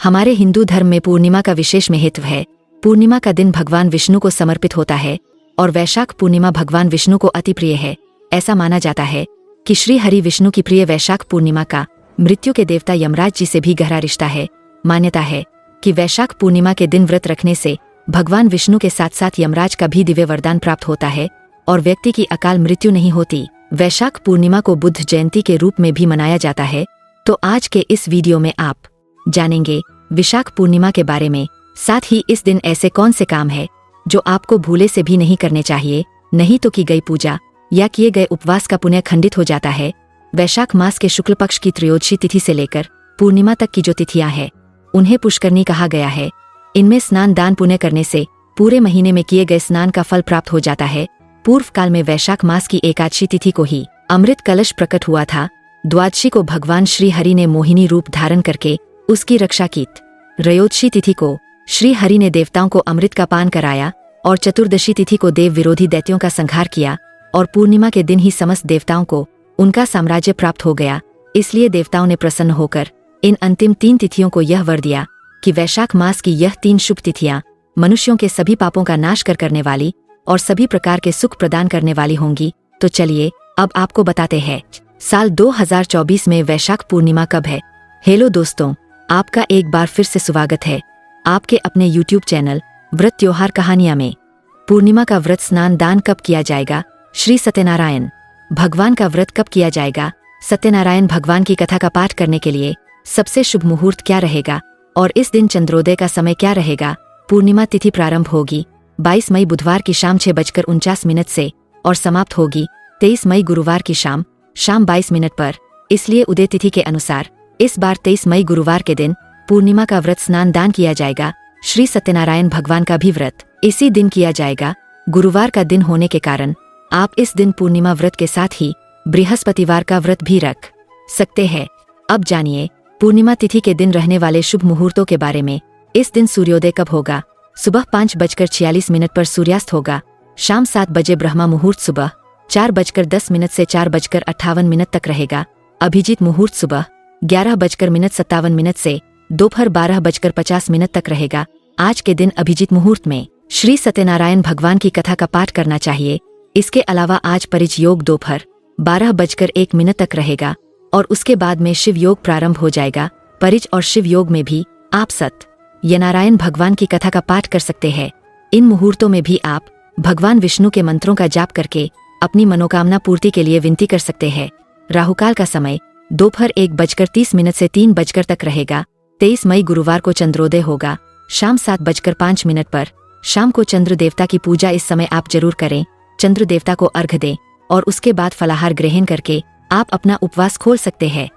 हमारे हिंदू धर्म में पूर्णिमा का विशेष महत्व है। पूर्णिमा का दिन भगवान विष्णु को समर्पित होता है और वैशाख पूर्णिमा भगवान विष्णु को अति प्रिय है। ऐसा माना जाता है कि श्री हरि विष्णु की प्रिय वैशाख पूर्णिमा का मृत्यु के देवता यमराज जी से भी गहरा रिश्ता है। मान्यता है कि वैशाख पूर्णिमा के दिन व्रत रखने से भगवान विष्णु के साथ साथ यमराज का भी दिव्य वरदान प्राप्त होता है और व्यक्ति की अकाल मृत्यु नहीं होती। वैशाख पूर्णिमा को बुद्ध जयंती के रूप में भी मनाया जाता है। तो आज के इस वीडियो में आप जानेंगे वैशाख पूर्णिमा के बारे में। साथ ही इस दिन ऐसे कौन से काम है जो आपको भूले से भी नहीं करने चाहिए, नहीं तो की गई पूजा या किए गए उपवास का पुण्य खंडित हो जाता है। वैशाख मास के शुक्ल पक्ष की त्रयोदशी तिथि से लेकर पूर्णिमा तक की जो तिथियां हैं उन्हें पुष्करणी कहा गया है। इनमें स्नान दान पुण्य करने से पूरे महीने में किए गए स्नान का फल प्राप्त हो जाता है। पूर्व काल में वैशाख मास की एकादशी तिथि को ही अमृत कलश प्रकट हुआ था। द्वादशी को भगवान श्री हरि ने मोहिनी रूप धारण करके उसकी रक्षा की। त्रयोदशी तिथि को श्री हरि ने देवताओं को अमृत का पान कराया और चतुर्दशी तिथि को देव विरोधी दैत्यों का संहार किया और पूर्णिमा के दिन ही समस्त देवताओं को उनका साम्राज्य प्राप्त हो गया। इसलिए देवताओं ने प्रसन्न होकर इन अंतिम 3 तिथियों को यह वर दिया कि वैशाख मास की यह 3 शुभ तिथियां मनुष्यों के सभी पापों का नाश करने वाली और सभी प्रकार के सुख प्रदान करने वाली होंगी। तो चलिए अब आपको बताते हैं साल 2024 में वैशाख पूर्णिमा कब है। हेलो दोस्तों, आपका एक बार फिर से स्वागत है आपके अपने YouTube चैनल व्रत त्योहार कहानियां में। पूर्णिमा का व्रत स्नान दान कब किया जाएगा? श्री सत्यनारायण भगवान का व्रत कब किया जाएगा? सत्यनारायण भगवान की कथा का पाठ करने के लिए सबसे शुभ मुहूर्त क्या रहेगा और इस दिन चंद्रोदय का समय क्या रहेगा? पूर्णिमा तिथि प्रारंभ होगी 22 मई बुधवार की शाम 6:49 से और समाप्त होगी 23 मई गुरुवार की शाम 22 पर। इसलिए उदय तिथि के अनुसार इस बार 23 मई गुरुवार के दिन पूर्णिमा का व्रत स्नान दान किया जाएगा। श्री सत्यनारायण भगवान का भी व्रत इसी दिन किया जाएगा। गुरुवार का दिन होने के कारण आप इस दिन पूर्णिमा व्रत के साथ ही बृहस्पतिवार का व्रत भी रख सकते हैं। अब जानिए पूर्णिमा तिथि के दिन रहने वाले शुभ मुहूर्तों के बारे में। इस दिन सूर्योदय कब होगा? सुबह 5:46 पर सूर्यास्त होगा। शाम 7 बजे ब्रह्मा मुहूर्त सुबह 4:10 से 4:58 तक रहेगा। अभिजीत मुहूर्त सुबह 11:57 से दोपहर 12:50 तक रहेगा। आज के दिन अभिजीत मुहूर्त में श्री सत्यनारायण भगवान की कथा का पाठ करना चाहिए। इसके अलावा आज परिच योग दोपहर 12:01 तक रहेगा और उसके बाद में शिव योग प्रारंभ हो जाएगा। परिच और शिव योग में भी आप सत्यनारायण भगवान की कथा का पाठ कर सकते हैं। इन मुहूर्तों में भी आप भगवान विष्णु के मंत्रों का जाप करके अपनी मनोकामना पूर्ति के लिए विनती कर सकते हैं। राहुकाल का समय दोपहर 1:30 से 3 तक रहेगा। 23 मई गुरुवार को चंद्रोदय होगा शाम 7:05 पर। शाम को चंद्र देवता की पूजा इस समय आप जरूर करें। चंद्र देवता को अर्घ्य दें और उसके बाद फलाहार ग्रहण करके आप अपना उपवास खोल सकते हैं।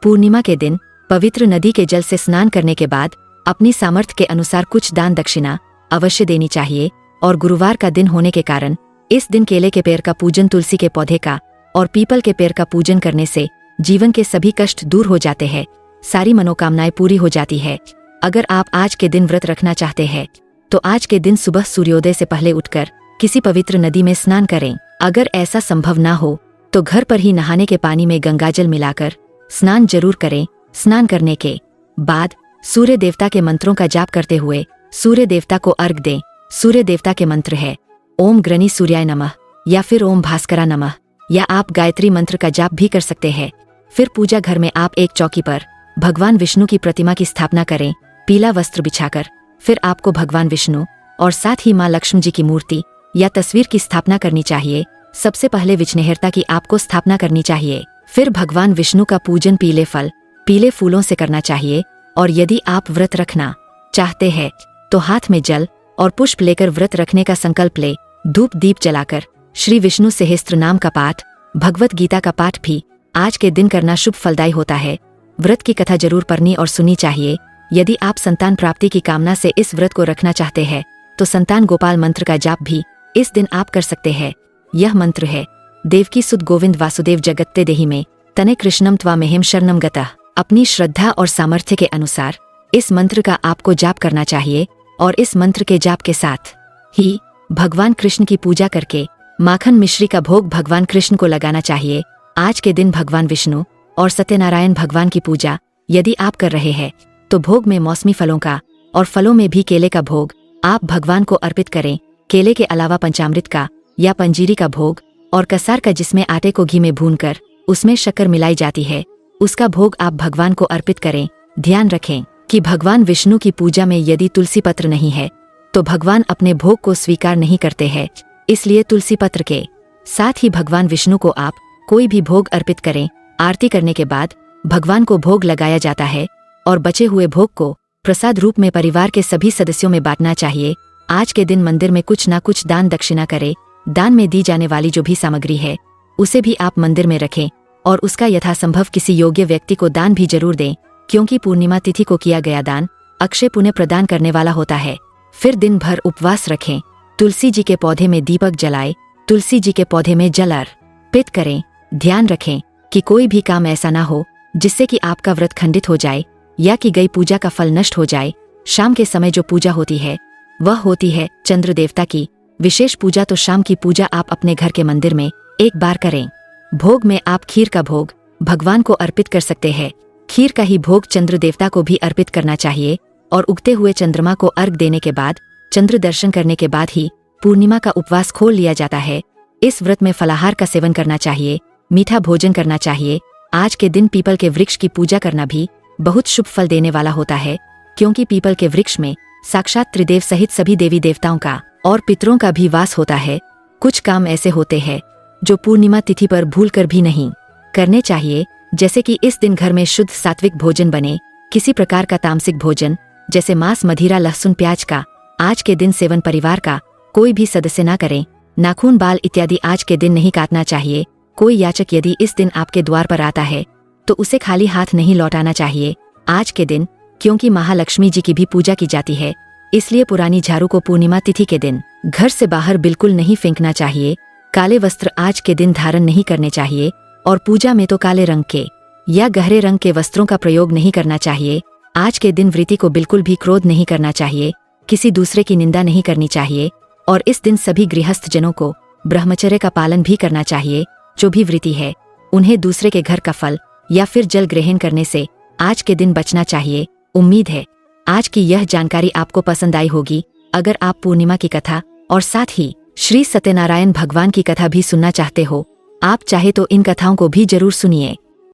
पूर्णिमा के दिन पवित्र नदी के जल से स्नान करने के बाद अपनी सामर्थ्य के अनुसार कुछ दान दक्षिणा अवश्य देनी चाहिए। और गुरुवार का दिन होने के कारण इस दिन केले के पेड़ का पूजन, तुलसी के पौधे का और पीपल के पेड़ का पूजन करने से जीवन के सभी कष्ट दूर हो जाते हैं, सारी मनोकामनाएं पूरी हो जाती है। अगर आप आज के दिन व्रत रखना चाहते हैं तो आज के दिन सुबह सूर्योदय से पहले उठकर किसी पवित्र नदी में स्नान करें। अगर ऐसा संभव ना हो तो घर पर ही नहाने के पानी में गंगाजल मिलाकर स्नान जरूर करें। स्नान करने के बाद सूर्य देवता के मंत्रों का जाप करते हुए सूर्य देवता को अर्घ दें। सूर्य देवता के मंत्र है ओम ग्रणी सूर्याय नमः या फिर ओम भास्करा नमः, या आप गायत्री मंत्र का जाप भी कर सकते हैं। फिर पूजा घर में आप एक चौकी पर भगवान विष्णु की प्रतिमा की स्थापना करें पीला वस्त्र बिछाकर। फिर आपको भगवान विष्णु और साथ ही माँ लक्ष्मी जी की मूर्ति या तस्वीर की स्थापना करनी चाहिए। सबसे पहले विघ्नहर्ता की आपको स्थापना करनी चाहिए। फिर भगवान विष्णु का पूजन पीले फल पीले फूलों से करना चाहिए। और यदि आप व्रत रखना चाहते हैं तो हाथ में जल और पुष्प लेकर व्रत रखने का संकल्प ले। धूप दीप जलाकर श्री विष्णु सहस्त्र नाम का पाठ, भगवत गीता का पाठ भी आज के दिन करना शुभ फलदायी होता है। व्रत की कथा जरूर पढ़नी और सुननी चाहिए। यदि आप संतान प्राप्ति की कामना से इस व्रत को रखना चाहते हैं तो संतान गोपाल मंत्र का जाप भी इस दिन आप कर सकते हैं। यह मंत्र है देवकी सुत गोविंद वासुदेव जगत्ते देहि में तने कृष्णम त्वामेहम शरणम गतः। अपनी श्रद्धा और सामर्थ्य के अनुसार इस मंत्र का आपको जाप करना चाहिए और इस मंत्र के जाप के साथ ही भगवान कृष्ण की पूजा करके माखन मिश्री का भोग भगवान कृष्ण को लगाना चाहिए। आज के दिन भगवान विष्णु और सत्यनारायण भगवान की पूजा यदि आप कर रहे हैं तो भोग में मौसमी फलों का और फलों में भी केले का भोग आप भगवान को अर्पित करें। केले के अलावा पंचामृत का या पंजीरी का भोग और कसार का, जिसमें आटे को घी में भूनकर उसमें शक्कर मिलाई जाती है, उसका भोग आप भगवान को अर्पित करें। ध्यान रखें कि भगवान विष्णु की पूजा में यदि तुलसी पत्र नहीं है तो भगवान अपने भोग को स्वीकार नहीं करते हैं। इसलिए तुलसी पत्र के साथ ही भगवान विष्णु को आप कोई भी भोग अर्पित करें। आरती करने के बाद भगवान को भोग लगाया जाता है और बचे हुए भोग को प्रसाद रूप में परिवार के सभी सदस्यों में बांटना चाहिए। आज के दिन मंदिर में कुछ ना कुछ दान दक्षिणा करें। दान में दी जाने वाली जो भी सामग्री है उसे भी आप मंदिर में रखें और उसका यथासंभव किसी योग्य व्यक्ति को दान भी जरूर दें, क्योंकि पूर्णिमा तिथि को किया गया दान अक्षय पुण्य प्रदान करने वाला होता है। फिर दिन भर उपवास रखें। तुलसी जी के पौधे में दीपक जलाए, तुलसी जी के पौधे में जल अर्पित करें। ध्यान रखें कि कोई भी काम ऐसा ना हो जिससे कि आपका व्रत खंडित हो जाए या कि गई पूजा का फल नष्ट हो जाए। शाम के समय जो पूजा होती है वह होती है चंद्र देवता की विशेष पूजा। तो शाम की पूजा आप अपने घर के मंदिर में एक बार करें। भोग में आप खीर का भोग भगवान को अर्पित कर सकते हैं। खीर का ही भोग चंद्र देवता को भी अर्पित करना चाहिए और उगते हुए चंद्रमा को अर्घ देने के बाद, चंद्र दर्शन करने के बाद ही पूर्णिमा का उपवास खोल लिया जाता है। इस व्रत में फलाहार का सेवन करना चाहिए, मीठा भोजन करना चाहिए। आज के दिन पीपल के वृक्ष की पूजा करना भी बहुत शुभ फल देने वाला होता है, क्योंकि पीपल के वृक्ष में साक्षात त्रिदेव सहित सभी देवी देवताओं का और पितरों का भी वास होता है। कुछ काम ऐसे होते हैं जो पूर्णिमा तिथि पर भूलकर भी नहीं करने चाहिए, जैसे कि इस दिन घर में शुद्ध सात्विक भोजन बने। किसी प्रकार का तामसिक भोजन जैसे मांस, मदिरा, लहसुन, प्याज का आज के दिन सेवन परिवार का कोई भी सदस्य ना करें। नाखून, बाल इत्यादि आज के दिन नहीं काटना चाहिए। कोई याचक यदि इस दिन आपके द्वार पर आता है तो उसे खाली हाथ नहीं लौटाना चाहिए आज के दिन, क्योंकि महालक्ष्मी जी की भी पूजा की जाती है। इसलिए पुरानी झाड़ू को पूर्णिमा तिथि के दिन घर से बाहर बिल्कुल नहीं फेंकना चाहिए। काले वस्त्र आज के दिन धारण नहीं करने चाहिए और पूजा में तो काले रंग के या गहरे रंग के वस्त्रों का प्रयोग नहीं करना चाहिए। आज के दिन वृत्ति को बिल्कुल भी क्रोध नहीं करना चाहिए, किसी दूसरे की निंदा नहीं करनी चाहिए और इस दिन सभी गृहस्थ जनों को ब्रह्मचर्य का पालन भी करना चाहिए। जो भी वृत्ति है उन्हें दूसरे के घर का फल या फिर जल ग्रहण करने से आज के दिन बचना चाहिए। उम्मीद है आज की यह जानकारी आपको पसंद आई होगी। अगर आप पूर्णिमा की कथा और साथ ही श्री सत्यनारायण भगवान की कथा भी सुनना चाहते हो, आप चाहे तो इन कथाओं को भी जरूर सुनिए।